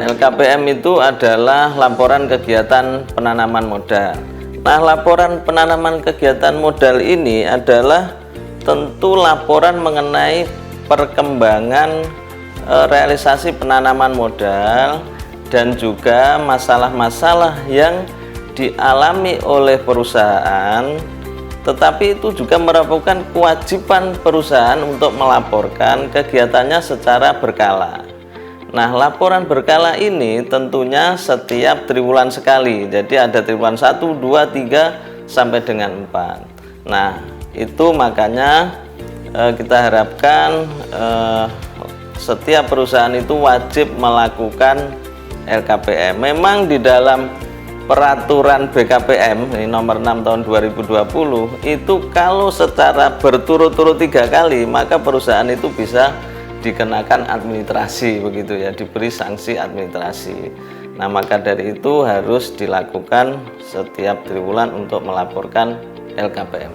LKPM itu adalah laporan kegiatan penanaman modal. Nah, laporan penanaman kegiatan modal ini adalah tentu laporan mengenai perkembangan realisasi penanaman modal dan juga masalah-masalah yang dialami oleh perusahaan, tetapi itu juga merupakan kewajiban perusahaan untuk melaporkan kegiatannya secara berkala. Nah, laporan berkala ini tentunya setiap triwulan sekali. Jadi ada triwulan 1, 2, 3 sampai dengan 4. Nah, itu makanya kita harapkan setiap perusahaan itu wajib melakukan LKPM. Memang di dalam peraturan BKPM ini nomor 6 tahun 2020 itu kalau secara berturut-turut 3 kali maka perusahaan itu bisa dikenakan administrasi, begitu ya, diberi sanksi administrasi. Nah, maka dari itu harus dilakukan setiap triwulan untuk melaporkan LKPM.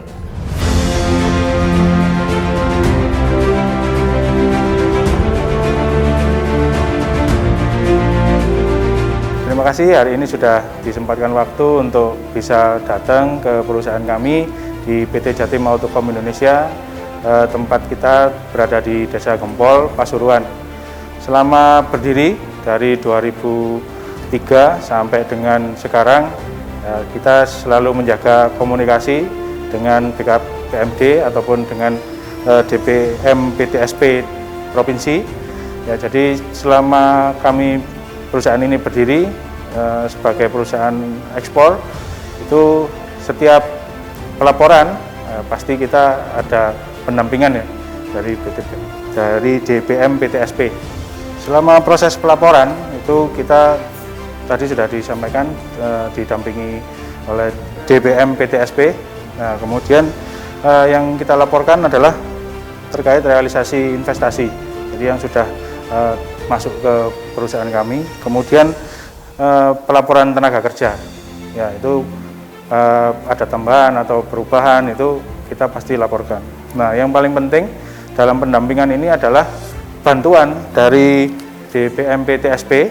Terima kasih, hari ini sudah disempatkan waktu untuk bisa datang ke perusahaan kami di PT Jatim Autocom Indonesia. Tempat kita berada di Desa Gempol, Pasuruan. Selama berdiri dari 2003 sampai dengan sekarang, kita selalu menjaga komunikasi dengan BKPMD ataupun dengan DPM PTSP Provinsi. Ya, jadi selama kami perusahaan ini berdiri sebagai perusahaan ekspor, itu setiap pelaporan pasti kita ada pendampingan ya dari DPM PTSP. Selama proses pelaporan itu kita tadi sudah disampaikan didampingi oleh DPM PTSP. Nah, kemudian yang kita laporkan adalah terkait realisasi investasi. Jadi yang sudah masuk ke perusahaan kami. Kemudian pelaporan tenaga kerja. Ya, itu ada tambahan atau perubahan itu kita pasti laporkan. Nah, yang paling penting dalam pendampingan ini adalah bantuan dari DPM PTSP,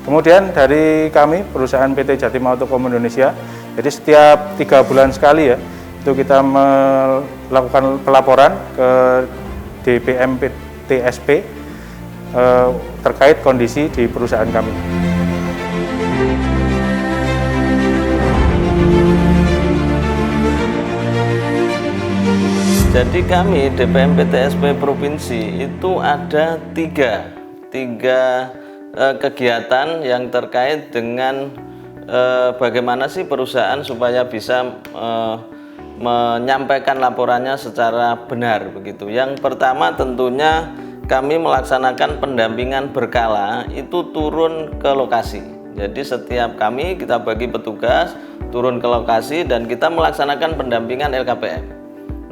kemudian dari kami perusahaan PT Jatim Autocom Indonesia. Jadi setiap 3 bulan sekali ya, itu kita melakukan pelaporan ke DPM PTSP terkait kondisi di perusahaan kami. Jadi kami DPM PTSP Provinsi itu ada tiga kegiatan yang terkait dengan bagaimana sih perusahaan supaya bisa menyampaikan laporannya secara benar, begitu. Yang pertama tentunya kami melaksanakan pendampingan berkala, itu turun ke lokasi. Jadi setiap kami kita bagi petugas turun ke lokasi dan kita melaksanakan pendampingan LKPM.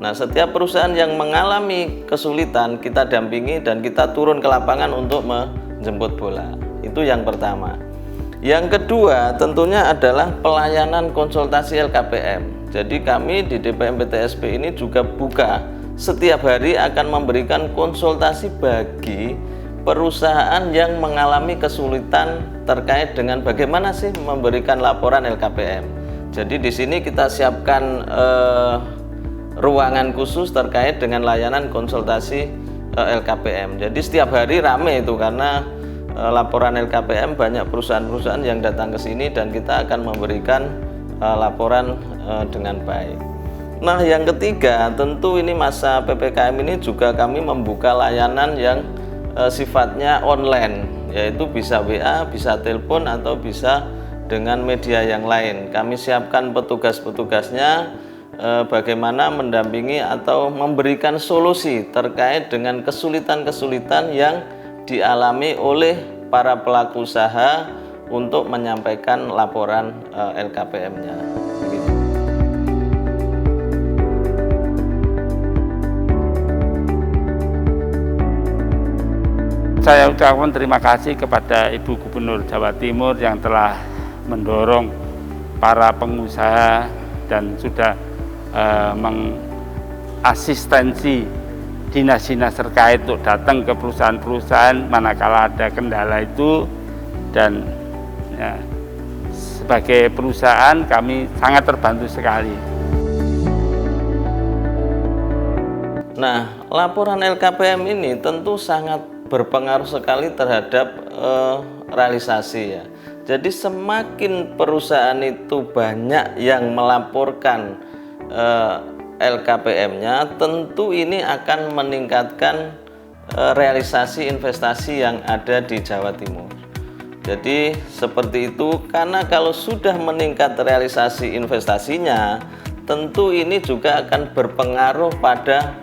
Nah, setiap perusahaan yang mengalami kesulitan kita dampingi dan kita turun ke lapangan untuk menjemput bola. Itu yang pertama. Yang kedua tentunya adalah pelayanan konsultasi LKPM. Jadi kami di DPM PTSP ini juga buka setiap hari akan memberikan konsultasi bagi perusahaan yang mengalami kesulitan terkait dengan bagaimana sih memberikan laporan LKPM. Jadi di sini kita siapkan ruangan khusus terkait dengan layanan konsultasi LKPM. Jadi setiap hari rame itu karena laporan LKPM banyak perusahaan-perusahaan yang datang ke sini dan kita akan memberikan laporan dengan baik. Nah, yang ketiga tentu ini masa PPKM ini juga kami membuka layanan yang sifatnya online, yaitu bisa WA, bisa telepon atau bisa dengan media yang lain. Kami siapkan petugas-petugasnya bagaimana mendampingi atau memberikan solusi terkait dengan kesulitan-kesulitan yang dialami oleh para pelaku usaha untuk menyampaikan laporan LKPM-nya. Saya ucapkan terima kasih kepada Ibu Gubernur Jawa Timur yang telah mendorong para pengusaha dan sudah mengasistensi dinas-dinas terkait untuk datang ke perusahaan-perusahaan manakala ada kendala itu dan ya, sebagai perusahaan kami sangat terbantu sekali. Nah, laporan LKPM ini tentu sangat berpengaruh sekali terhadap realisasi ya. Jadi semakin perusahaan itu banyak yang melaporkan LKPM-nya, tentu ini akan meningkatkan realisasi investasi yang ada di Jawa Timur. Jadi seperti itu, karena kalau sudah meningkat realisasi investasinya, tentu ini juga akan berpengaruh pada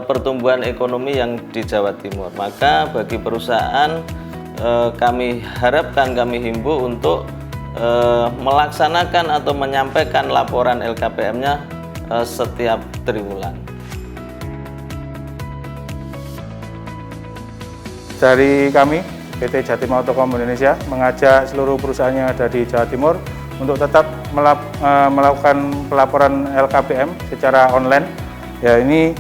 pertumbuhan ekonomi yang di Jawa Timur. Maka bagi perusahaan kami harapkan, kami himbau untuk melaksanakan atau menyampaikan laporan LKPM-nya setiap triwulan. Dari kami, PT Jatim Autocom Indonesia, mengajak seluruh perusahaan yang ada di Jawa Timur untuk tetap melakukan pelaporan LKPM secara online. Ya, ini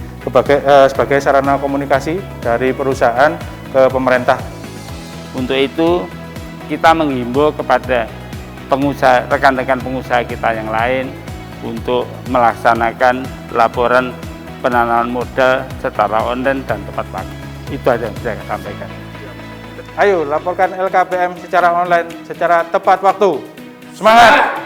sebagai sarana komunikasi dari perusahaan ke pemerintah. Untuk itu kita menghimbau kepada pengusaha, rekan-rekan pengusaha kita yang lain untuk melaksanakan laporan penanaman modal secara online dan tepat waktu. Itu aja yang bisa saya sampaikan. Ayo laporkan LKPM secara online, secara tepat waktu. Semangat!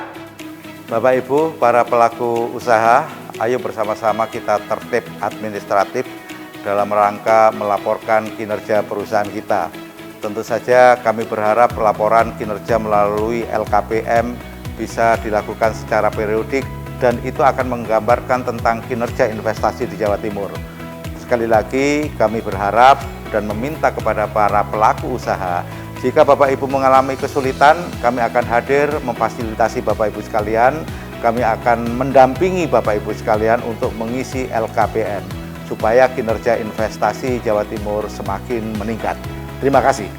Bapak Ibu, para pelaku usaha, ayo bersama-sama kita tertib administratif dalam rangka melaporkan kinerja perusahaan kita. Tentu saja kami berharap laporan kinerja melalui LKPM bisa dilakukan secara periodik dan itu akan menggambarkan tentang kinerja investasi di Jawa Timur. Sekali lagi kami berharap dan meminta kepada para pelaku usaha, jika Bapak Ibu mengalami kesulitan, kami akan hadir memfasilitasi Bapak Ibu sekalian. Kami akan mendampingi Bapak Ibu sekalian untuk mengisi LKPM supaya kinerja investasi Jawa Timur semakin meningkat. Terima kasih.